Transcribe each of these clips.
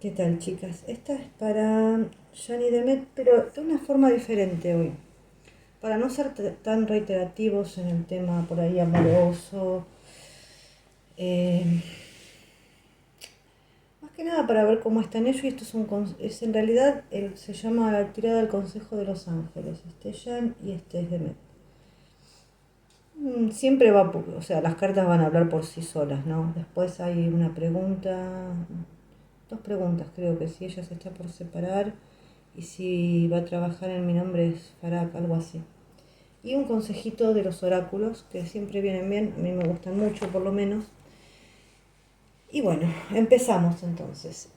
¿Qué tal, chicas? Esta es para Gianni Demet, pero de una forma diferente hoy. Para no ser tan reiterativos en el tema por ahí amoroso. eh, Más que nada para ver cómo están ellos. Y esto es en realidad, se llama la tirada del Consejo de los Ángeles. Este es Jan y este es Demet. Siempre va, o sea, las cartas van a hablar por sí solas, ¿no? Después hay una pregunta, dos preguntas creo que si ella se está por separar y si va a trabajar en mi nombre es Farak, algo así. Y un consejito de los oráculos, que siempre vienen bien, a mí me gustan mucho por lo menos. Y bueno, empezamos entonces.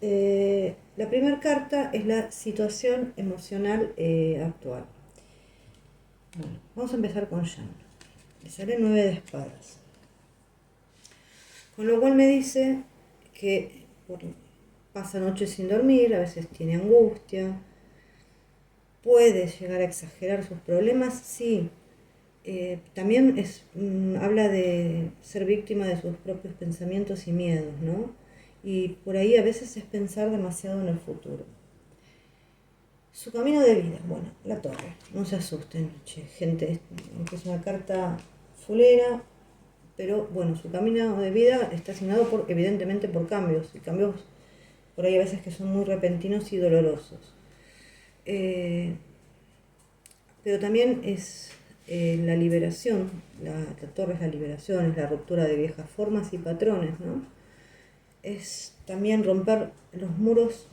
La primera carta es la situación emocional actual. Bueno, vamos a empezar con Jan. Le sale 9 de espadas. Con lo cual me dice que pasa noches sin dormir, a veces tiene angustia, puede llegar a exagerar sus problemas, sí. También habla de ser víctima de sus propios pensamientos y miedos, ¿no? Y por ahí a veces es pensar demasiado en el futuro. Su camino de vida, bueno, la torre, no se asusten, che, gente, aunque es una carta fulera, pero bueno, su camino de vida está asignado evidentemente por cambios, y cambios por ahí a veces que son muy repentinos y dolorosos. Pero también es la liberación, la torre es la liberación, es la ruptura de viejas formas y patrones, ¿no? Es también romper los muros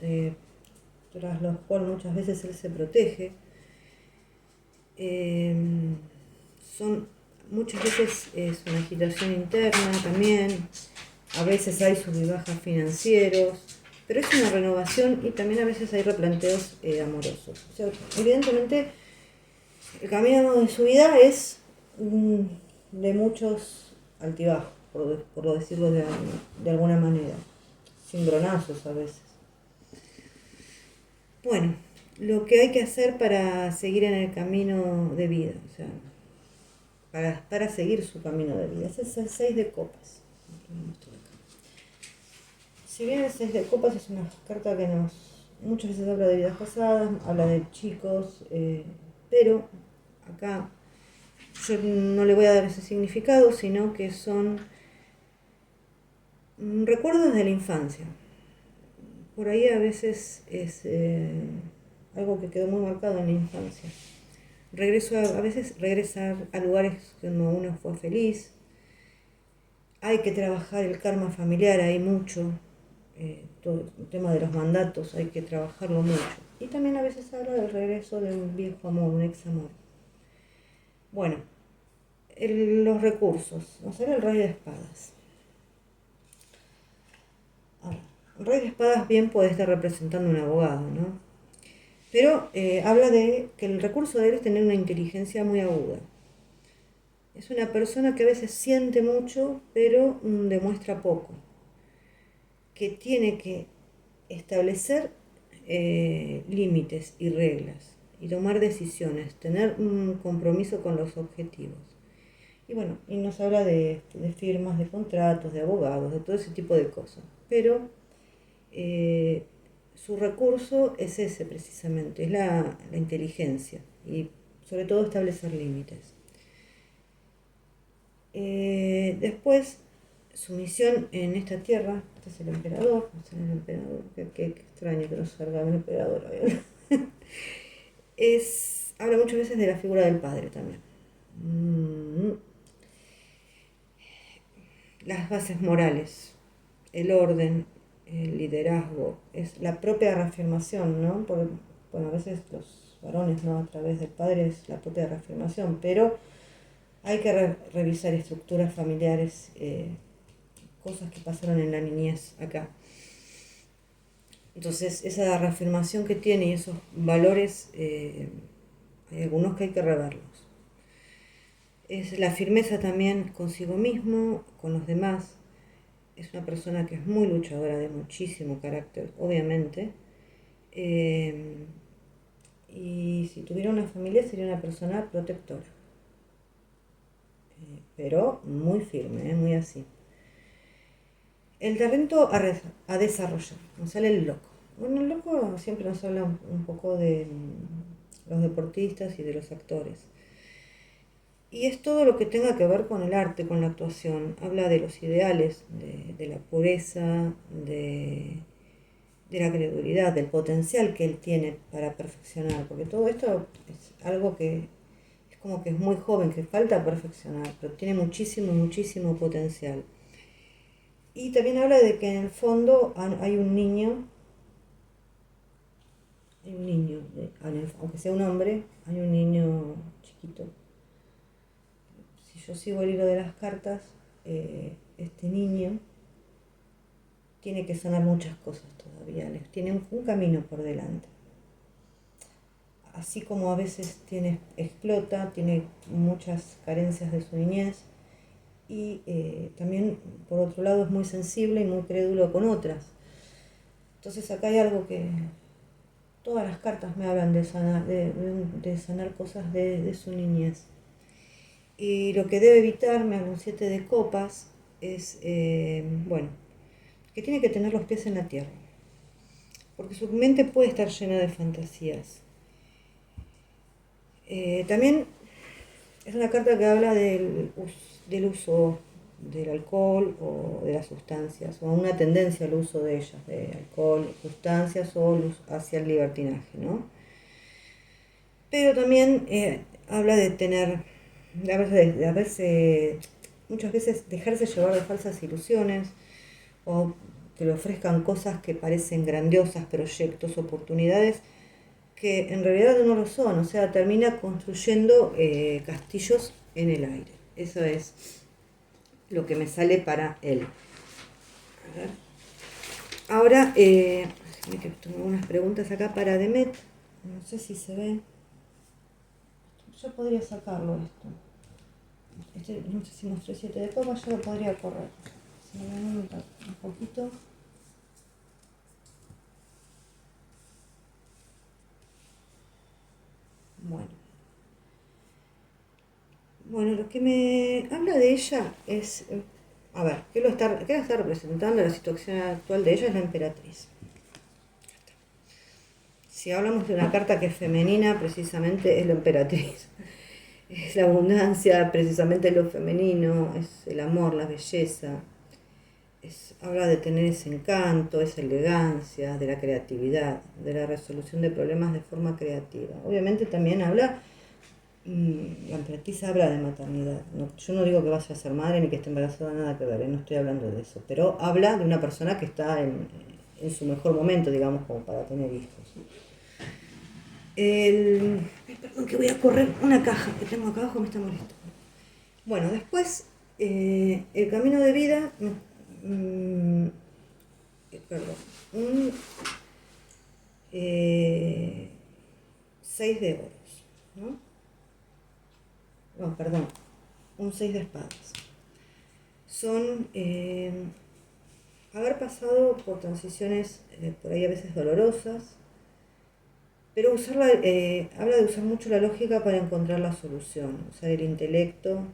tras los cuales muchas veces él se protege. Eh, Muchas veces es una agitación interna también, a veces hay sub y bajas financieros, pero es una renovación y también a veces hay replanteos amorosos. O sea, evidentemente el camino de su vida es de muchos altibajos, por decirlo de alguna manera, cimbronazos a veces. Bueno, lo que hay que hacer para seguir en el camino de vida, o sea, para seguir su camino de vida, ese es el 6 de copas. Si bien el 6 de copas es una carta que muchas veces habla de vidas pasadas, habla de chicos, pero acá yo no le voy a dar ese significado, sino que son recuerdos de la infancia. Por ahí a veces es algo que quedó muy marcado en la infancia. A veces regresar a lugares donde uno fue feliz. Hay que trabajar el karma familiar, hay mucho. Todo el tema de los mandatos hay que trabajarlo mucho. Y también a veces habla del regreso de un viejo amor, un ex amor. Bueno, los recursos. Nos sale el rey de espadas. El rey de espadas bien puede estar representando a un abogado, ¿no? Pero habla de que el recurso de él es tener una inteligencia muy aguda. Es una persona que a veces siente mucho, pero demuestra poco. Que tiene que establecer límites y reglas y tomar decisiones, tener un compromiso con los objetivos. Y bueno, y nos habla de firmas, de contratos, de abogados, de todo ese tipo de cosas. Pero su recurso es ese precisamente, es la inteligencia y sobre todo establecer límites. Después, su misión en esta tierra, este es el emperador, qué extraño que no salga el emperador, habla muchas veces de la figura del padre también. Las bases morales, el orden, el liderazgo, es la propia reafirmación, ¿no? Bueno, a veces los varones, ¿no? A través del padre es la propia reafirmación, pero hay que revisar estructuras familiares, cosas que pasaron en la niñez acá. Entonces, esa reafirmación que tiene y esos valores, hay algunos que hay que reverlos. Es la firmeza también consigo mismo, con los demás. Es una persona que es muy luchadora, de muchísimo carácter, obviamente. Y si tuviera una familia sería una persona protectora. Pero muy firme, muy así. El talento a desarrollar, nos sale el loco. Bueno, el loco siempre nos habla un poco de los deportistas y de los actores. Y es todo lo que tenga que ver con el arte, con la actuación. Habla de los ideales, de la pureza, de la credulidad, del potencial que él tiene para perfeccionar. Porque todo esto es algo que es como que es muy joven, que falta perfeccionar, pero tiene muchísimo, muchísimo potencial. Y también habla de que en el fondo hay un niño, aunque sea un hombre, hay un niño chiquito. Si yo sigo el hilo de las cartas, este niño tiene que sanar muchas cosas todavía, tiene un camino por delante. Así como a veces explota, tiene muchas carencias de su niñez y también por otro lado es muy sensible y muy crédulo con otras. Entonces acá hay algo que todas las cartas me hablan de sanar cosas de su niñez. Y lo que debe evitar, me habla un 7 de copas, es, bueno, que tiene que tener los pies en la tierra, porque su mente puede estar llena de fantasías. También es una carta que habla del uso del alcohol o de las sustancias, o una tendencia al uso de ellas, de alcohol, sustancias o hacia el libertinaje, ¿no? Pero también habla de tener, de haberse, muchas veces dejarse llevar de falsas ilusiones, o que le ofrezcan cosas que parecen grandiosas, proyectos, oportunidades, que en realidad no lo son, o sea, termina construyendo castillos en el aire. Eso es lo que me sale para él. A ver. Ahora, tengo unas preguntas acá para Demet, no sé si se ve. Yo podría sacarlo esto. No sé si mostré 7 de copas, yo lo podría correr. Si me ven un poquito. Bueno. Bueno, lo que me habla de ella es, a ver, ¿qué lo está representando? La situación actual de ella es la emperatriz. Si hablamos de una carta que es femenina, precisamente es la emperatriz. Es la abundancia, precisamente lo femenino, es el amor, la belleza. Habla de tener ese encanto, esa elegancia, de la creatividad, de la resolución de problemas de forma creativa. Obviamente también habla, la emperatriz habla de maternidad. Yo no digo que vaya a ser madre ni que esté embarazada, nada que ver, no estoy hablando de eso. Pero habla de una persona que está en su mejor momento, digamos, como para tener hijos. Perdón, que voy a correr una caja que tengo acá abajo, me está molestando. Bueno, después, el camino de vida, mm, perdón, un 6 de oros, ¿no? No, perdón, un 6 de espadas. Son haber pasado por transiciones por ahí a veces dolorosas, pero habla de usar mucho la lógica para encontrar la solución, usar el intelecto.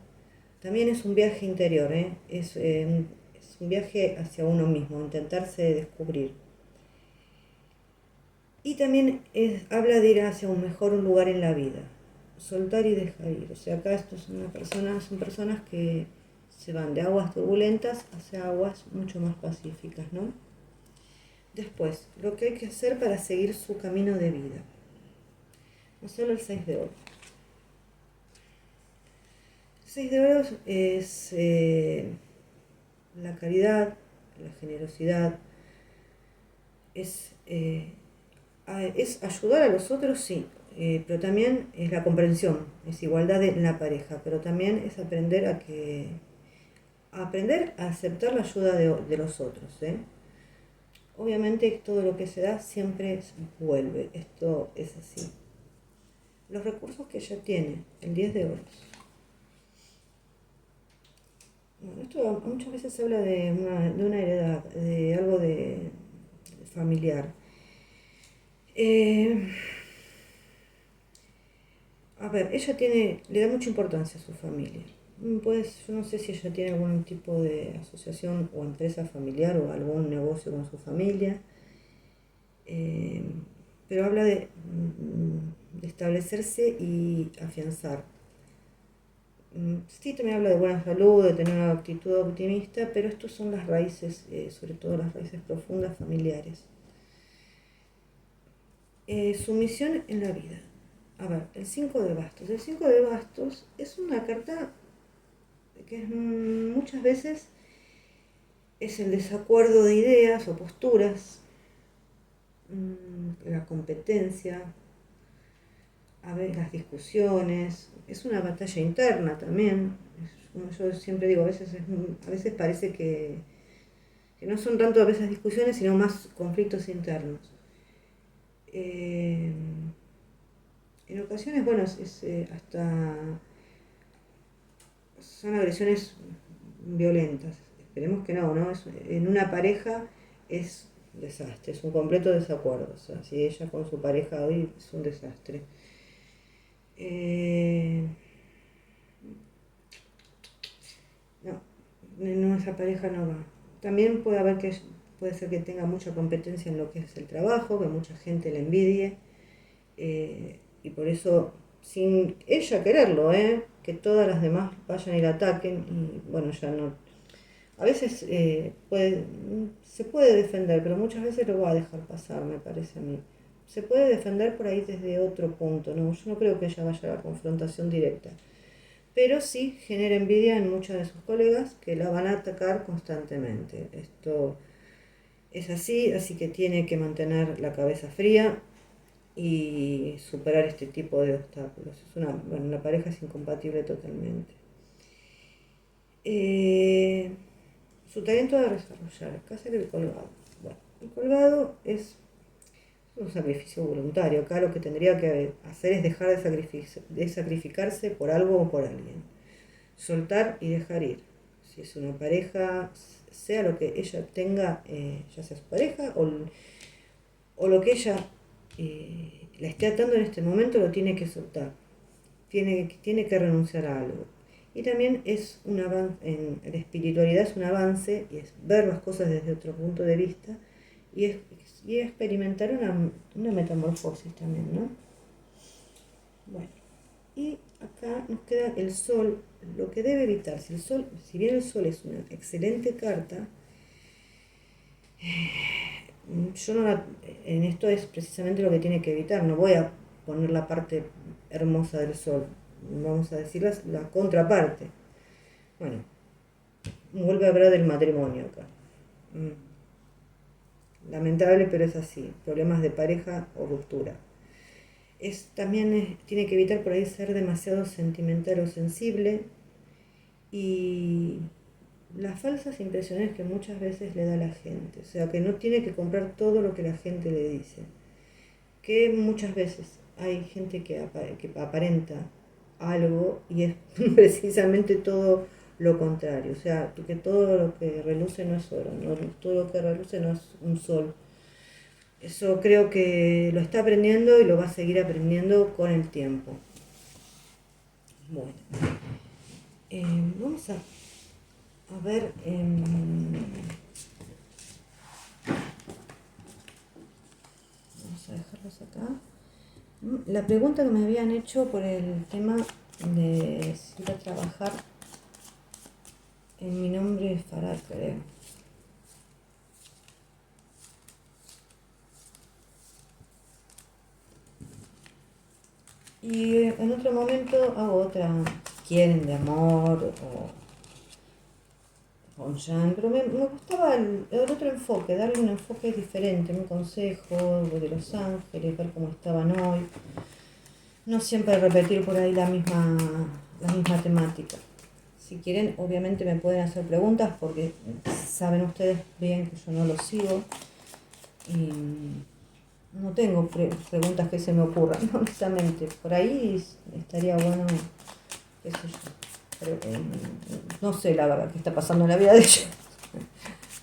También es un viaje interior, es un viaje hacia uno mismo, intentarse descubrir. Y también habla de ir hacia un mejor lugar en la vida, soltar y dejar ir. O sea, acá son personas que se van de aguas turbulentas hacia aguas mucho más pacíficas, ¿no? Después, lo que hay que hacer para seguir su camino de vida. No solo el 6 de oro. El 6 de oro es la caridad, la generosidad, es es ayudar a los otros, sí, pero también es la comprensión, es igualdad en la pareja, pero también es aprender a aceptar la ayuda de los otros. Obviamente todo lo que se da siempre vuelve, esto es así. Los recursos que ella tiene, el 10 de oros. Bueno, esto muchas veces se habla de una heredad, de algo de familiar. Eh, A ver, le da mucha importancia a su familia. Pues yo no sé si ella tiene algún tipo de asociación o empresa familiar o algún negocio con su familia. Eh, pero habla de establecerse y afianzar. Sí, también habla de buena salud, de tener una actitud optimista, pero estos son las raíces, sobre todo las raíces profundas familiares. Su misión en la vida. A ver, el 5 de bastos. El 5 de bastos es una carta que muchas veces es el desacuerdo de ideas o posturas, la competencia, a ver, las discusiones, es una batalla interna también. Como yo siempre digo, a veces parece que no son tanto a veces discusiones, sino más conflictos internos. Eh, en ocasiones, bueno, hasta son agresiones violentas. Esperemos que no, ¿no? En una pareja es desastre, es un completo desacuerdo. O sea, si ella con su pareja hoy es un desastre. No, no, esa pareja no va. También puede ser que tenga mucha competencia en lo que es el trabajo, que mucha gente le envidie, y por eso, sin ella quererlo, que todas las demás vayan y la ataquen, y bueno, ya no. A veces se puede defender, pero muchas veces lo va a dejar pasar, me parece a mí. Se puede defender por ahí desde otro punto, ¿no? Yo no creo que ella vaya a la confrontación directa, pero sí genera envidia en muchos de sus colegas que la van a atacar constantemente. Esto es así, así que tiene que mantener la cabeza fría y superar este tipo de obstáculos. Bueno, la pareja es incompatible totalmente. Eh, Su talento de desarrollar, ¿qué hacer el colgado? Bueno, el colgado es un sacrificio voluntario. Acá lo que tendría que hacer es dejar de sacrificarse por algo o por alguien. Soltar y dejar ir. Si es una pareja, sea lo que ella tenga, ya sea su pareja o lo que ella la esté atando en este momento, lo tiene que soltar. Tiene que renunciar a algo. Y también es un avance, en la espiritualidad es un avance y es ver las cosas desde otro punto de vista y experimentar una metamorfosis también, ¿no? Bueno, y acá nos queda el sol, lo que debe evitar. Si bien el sol es una excelente carta, yo no en esto es precisamente lo que tiene que evitar. No voy a poner la parte hermosa del sol, vamos a decir la contraparte. Bueno, vuelve a hablar del matrimonio acá. Lamentable, pero es así. Problemas de pareja o ruptura. También tiene que evitar por ahí ser demasiado sentimental o sensible y las falsas impresiones que muchas veces le da la gente. O sea, que no tiene que comprar todo lo que la gente le dice. Que muchas veces hay gente que aparenta algo y es precisamente todo lo contrario. O sea, que todo lo que reluce no es oro, no, todo lo que reluce no es un sol. Eso creo que lo está aprendiendo y lo va a seguir aprendiendo con el tiempo. Bueno, vamos a ver. Vamos a dejarlos acá. La pregunta que me habían hecho por el tema de si iba a trabajar en mi nombre es Farad, creo. Y en otro momento hago otra, quieren de amor o Jan, pero me gustaba el otro enfoque, darle un enfoque diferente, un consejo de Los Ángeles, ver cómo estaban hoy. No siempre repetir por ahí la misma temática. Si quieren, obviamente me pueden hacer preguntas porque saben ustedes bien que yo no lo sigo y no tengo preguntas que se me ocurran, honestamente. Por ahí estaría bueno, qué sé yo. Pero, no sé la verdad qué está pasando en la vida de ellos.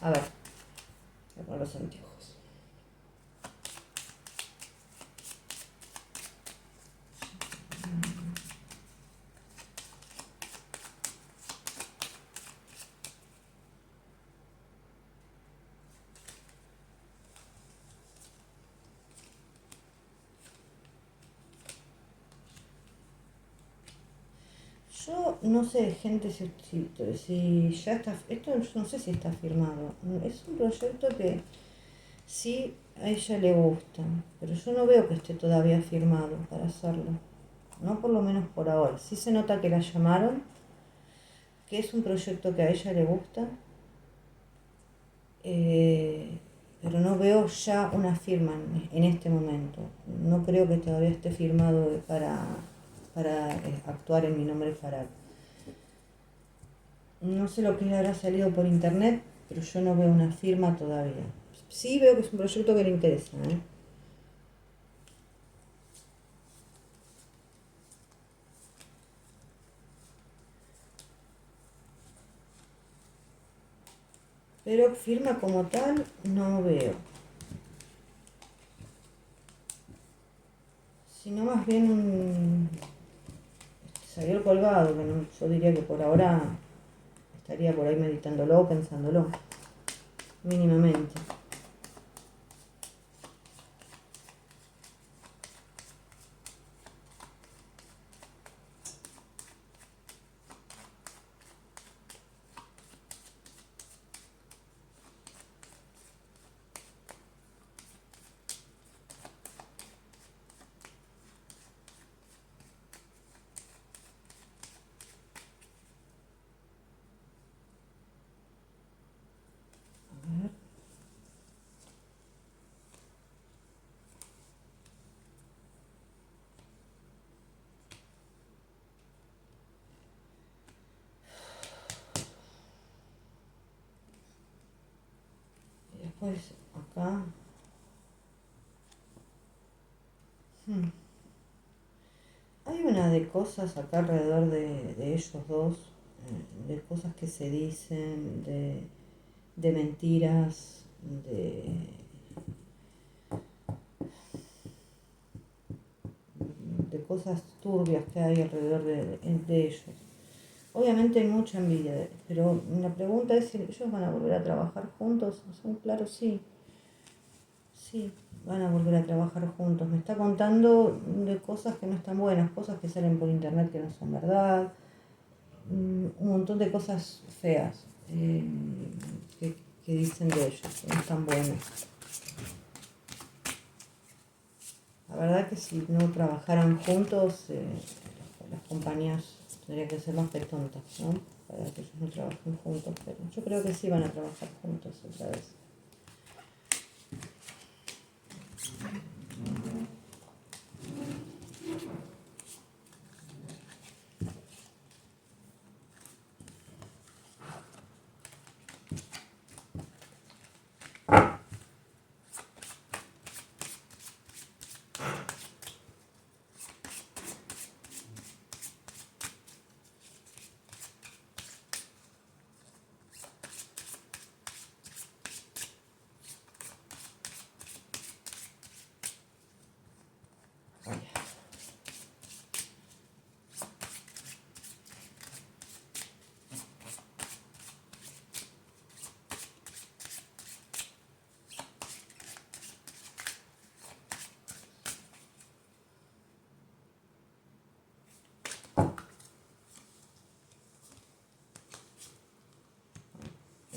A ver, voy a poner los anteojos. pero no sé, gente, si ya está, esto yo no sé si está firmado. Es un proyecto que sí a ella le gusta, pero yo no veo que esté todavía firmado para hacerlo. No por lo menos por ahora. Sí se nota que la llamaron, que es un proyecto que a ella le gusta, eh, pero no veo ya una firma en este momento. No creo que todavía esté firmado para actuar en mi nombre para... No sé lo que le habrá salido por internet, pero yo no veo una firma todavía. Sí veo que es un proyecto que le interesa, ¿eh? Pero firma como tal no veo. Sino más bien salió el colgado, que yo diría que por ahora estaría por ahí meditándolo, pensándolo, mínimamente. A ver. Y después acá. hmm, Hay una de cosas acá alrededor de ellos dos, de cosas que se dicen, de mentiras, de cosas turbias que hay alrededor de ellos. Obviamente hay mucha envidia, pero la pregunta es si ellos van a volver a trabajar juntos. Son claros, sí, sí, van a volver a trabajar juntos. Me está contando de cosas que no están buenas, cosas que salen por internet que no son verdad, un montón de cosas feas que, que dicen de ellos, que no están buenas. La verdad que si no trabajaran juntos, las compañías tendrían que ser más que tontas, ¿no? Para que ellos no trabajen juntos, pero yo creo que sí van a trabajar juntos otra vez.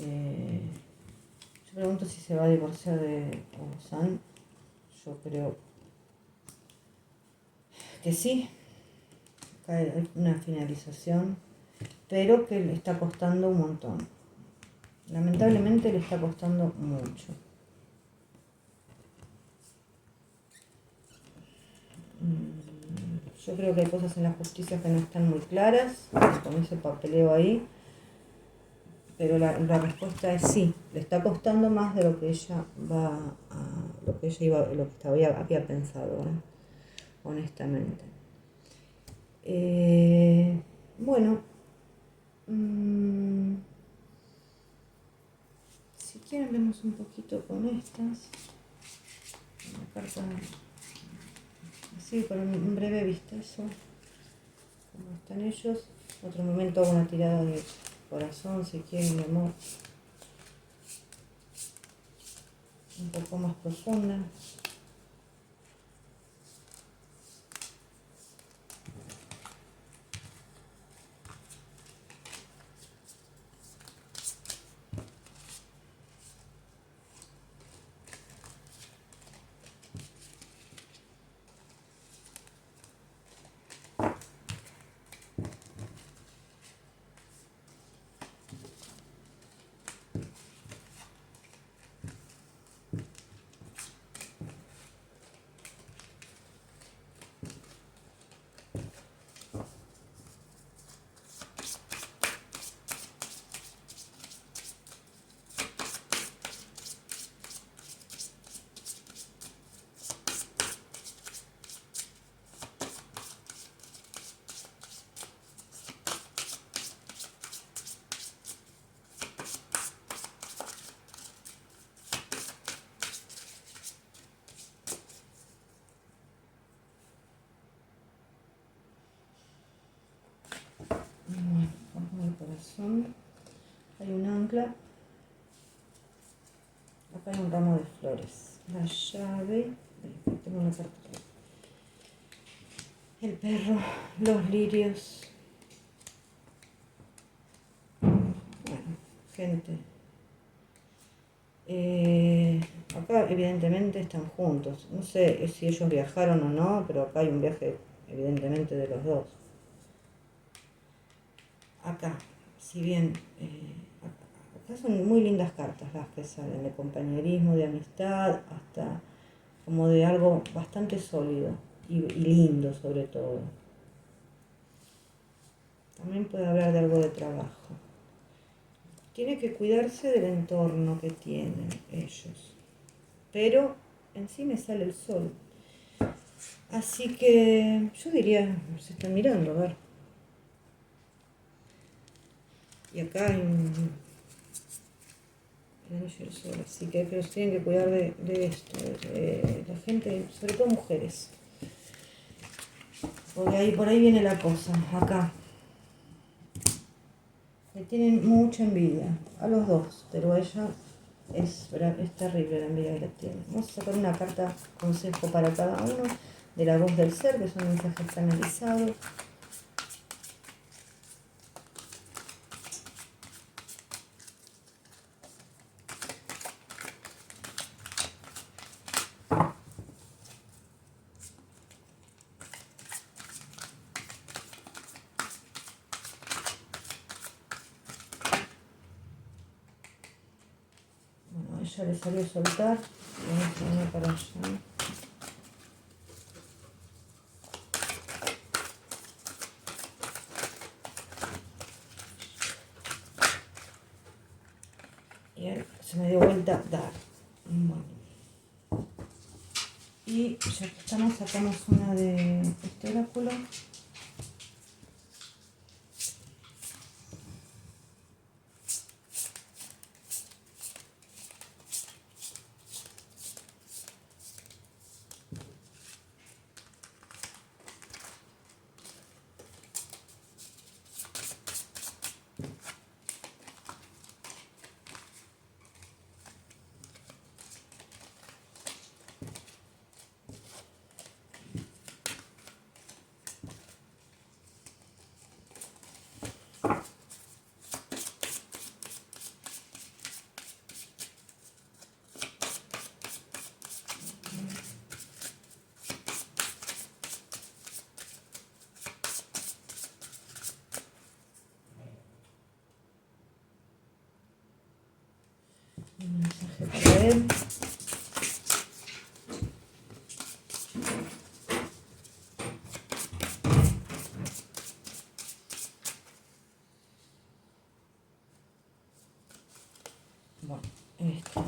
Eh, yo pregunto si se va a divorciar de Osan. Yo creo que sí, hay una finalización, pero que le está costando un montón. Lamentablemente le está costando mucho. Yo creo que hay cosas en la justicia que no están muy claras, con ese papeleo ahí, pero la respuesta es sí, le está costando más de lo que ella lo que ella lo que había pensado, honestamente. Bueno, mmm, si quieren vemos un poquito con estas. Una carta así, con un breve vistazo, cómo están ellos. Otro momento hago una tirada de corazón, si quieren, de amor, un poco más profunda. son. Hay un ancla. Acá hay un ramo de flores. La llave. Tengo una carta. El perro, los lirios. Bueno, gente. Acá evidentemente están juntos. No sé si ellos viajaron o no, pero acá hay un viaje evidentemente de los dos. Acá, si bien acá son muy lindas cartas las que salen, de compañerismo, de amistad, hasta como de algo bastante sólido y lindo sobre todo. También puede hablar de algo de trabajo. Tiene que cuidarse del entorno que tienen ellos. Pero en sí me sale el sol. Así que yo diría, se están mirando, a ver. Y acá hay el anillo del sol, así que pero se tienen que cuidar de esto, de la gente, sobre todo mujeres. Porque ahí, por ahí viene la cosa, acá. Le tienen mucha envidia a los dos, pero ella es terrible la envidia que le tiene. Vamos a sacar una carta consejo para cada uno de la voz del ser, que son mensajes canalizados. Bueno, a ella le salió soltar, vamos a venir para allá. Y él se me dio vuelta a dar. Bueno. Y ya que estamos, sacamos una de este oráculo. Un mensaje para él. Bueno, esto.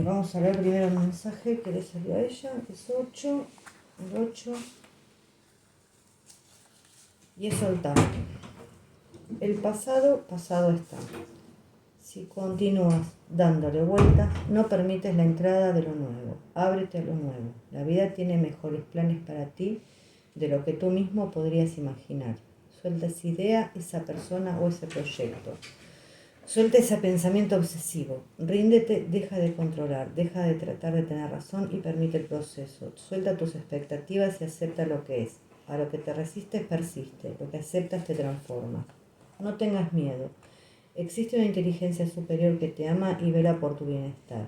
Vamos a ver primero el mensaje que le salió a ella, que es 8, el 8, y es soltar. El pasado, pasado está. Si continúas dándole vueltas, no permites la entrada de lo nuevo. Ábrete a lo nuevo. La vida tiene mejores planes para ti de lo que tú mismo podrías imaginar. Suelta esa idea, esa persona o ese proyecto. Suelta ese pensamiento obsesivo. Ríndete, deja de controlar, deja de tratar de tener razón y permite el proceso. Suelta tus expectativas y acepta lo que es. A lo que te resistes persiste, lo que aceptas te transforma. No tengas miedo. Existe una inteligencia superior que te ama y vela por tu bienestar.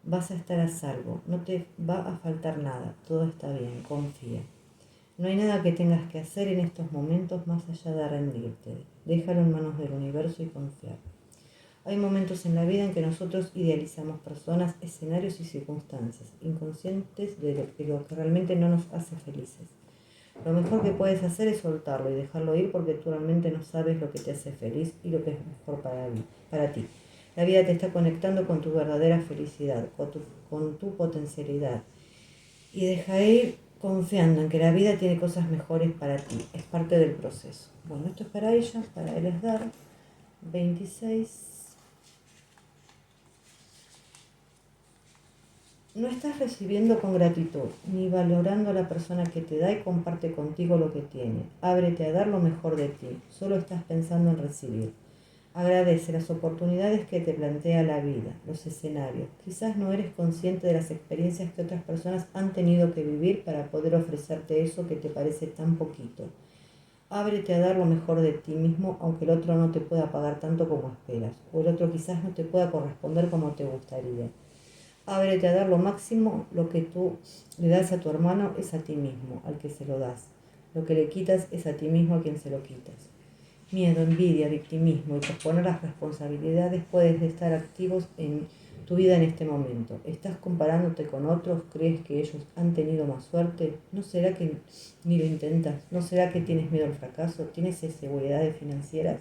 Vas a estar a salvo, no te va a faltar nada, todo está bien, confía. No hay nada que tengas que hacer en estos momentos más allá de rendirte. Déjalo en manos del universo y confiar. Hay momentos en la vida en que nosotros idealizamos personas, escenarios y circunstancias, inconscientes de lo que realmente no nos hace felices. Lo mejor que puedes hacer es soltarlo y dejarlo ir porque tú realmente no sabes lo que te hace feliz y lo que es mejor para ti. La vida te está conectando con tu verdadera felicidad, con tu potencialidad. Y deja ir confiando en que la vida tiene cosas mejores para ti. Es parte del proceso. Bueno, esto es para ella, para él es dar. 26. no estás recibiendo con gratitud, ni valorando a la persona que te da y comparte contigo lo que tiene. Ábrete a dar lo mejor de ti, solo estás pensando en recibir. Agradece las oportunidades que te plantea la vida, los escenarios. Quizás no eres consciente de las experiencias que otras personas han tenido que vivir para poder ofrecerte eso que te parece tan poquito. Ábrete a dar lo mejor de ti mismo, aunque el otro no te pueda pagar tanto como esperas, o el otro quizás no te pueda corresponder como te gustaría. Ábrete a dar lo máximo, lo que tú le das a tu hermano es a ti mismo, al que se lo das. Lo que le quitas es a ti mismo a quien se lo quitas. Miedo, envidia, victimismo y posponer las responsabilidades pueden estar activos en tu vida en este momento. ¿Estás comparándote con otros? ¿Crees que ellos han tenido más suerte? ¿No será que ni lo intentas? ¿No será que tienes miedo al fracaso? ¿Tienes inseguridades financieras?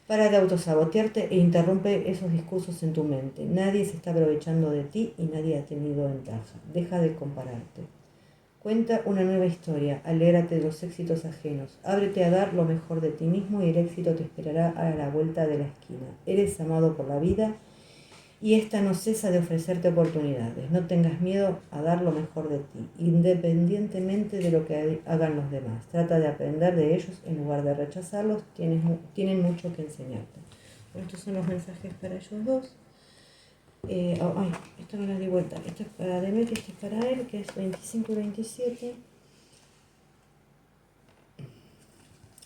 Para de autosabotearte e interrumpe esos discursos en tu mente. Nadie se está aprovechando de ti y nadie ha tenido ventaja. Deja de compararte. Cuenta una nueva historia, alégrate de los éxitos ajenos, ábrete a dar lo mejor de ti mismo y el éxito te esperará a la vuelta de la esquina. Eres amado por la vida y esta no cesa de ofrecerte oportunidades. No tengas miedo a dar lo mejor de ti, independientemente de lo que hagan los demás. Trata de aprender de ellos en lugar de rechazarlos, tienen mucho que enseñarte. Bueno, estos son los mensajes para ellos dos. Esto no lo di vuelta. Esto es para Demetrio, este es para él, que es 25 y 27.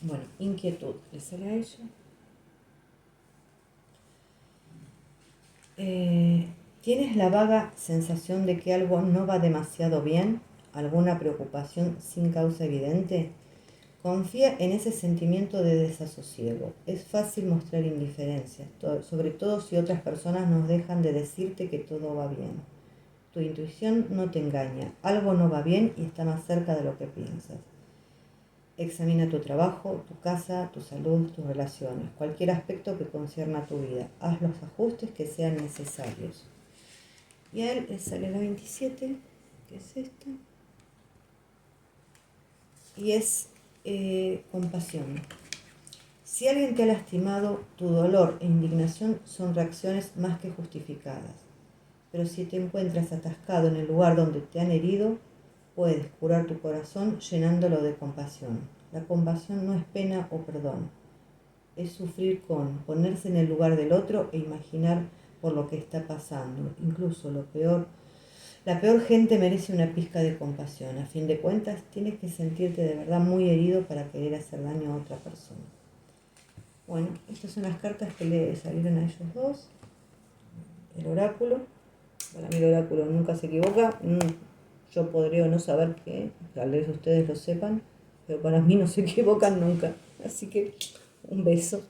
Bueno, inquietud, le sale a ella. ¿Tienes la vaga sensación de que algo no va demasiado bien? ¿Alguna preocupación sin causa evidente? Confía en ese sentimiento de desasosiego. Es fácil mostrar indiferencia, sobre todo si otras personas nos dejan de decirte que todo va bien. Tu intuición no te engaña. Algo no va bien y está más cerca de lo que piensas. Examina tu trabajo, tu casa, tu salud, tus relaciones, cualquier aspecto que concierna a tu vida. Haz los ajustes que sean necesarios. Y a él le sale la 27, que es esta. Y es compasión. Si alguien te ha lastimado, tu dolor e indignación son reacciones más que justificadas. Pero si te encuentras atascado en el lugar donde te han herido, puedes curar tu corazón llenándolo de compasión. La compasión no es pena o perdón. Es sufrir con, ponerse en el lugar del otro e imaginar por lo que está pasando. Incluso la peor gente merece una pizca de compasión. A fin de cuentas, tienes que sentirte de verdad muy herido para querer hacer daño a otra persona. Bueno, estas son las cartas que le salieron a ellos dos. El oráculo. Para mí el oráculo nunca se equivoca. Yo podría no saber que tal vez ustedes lo sepan, pero para mí no se equivocan nunca. Así que un beso.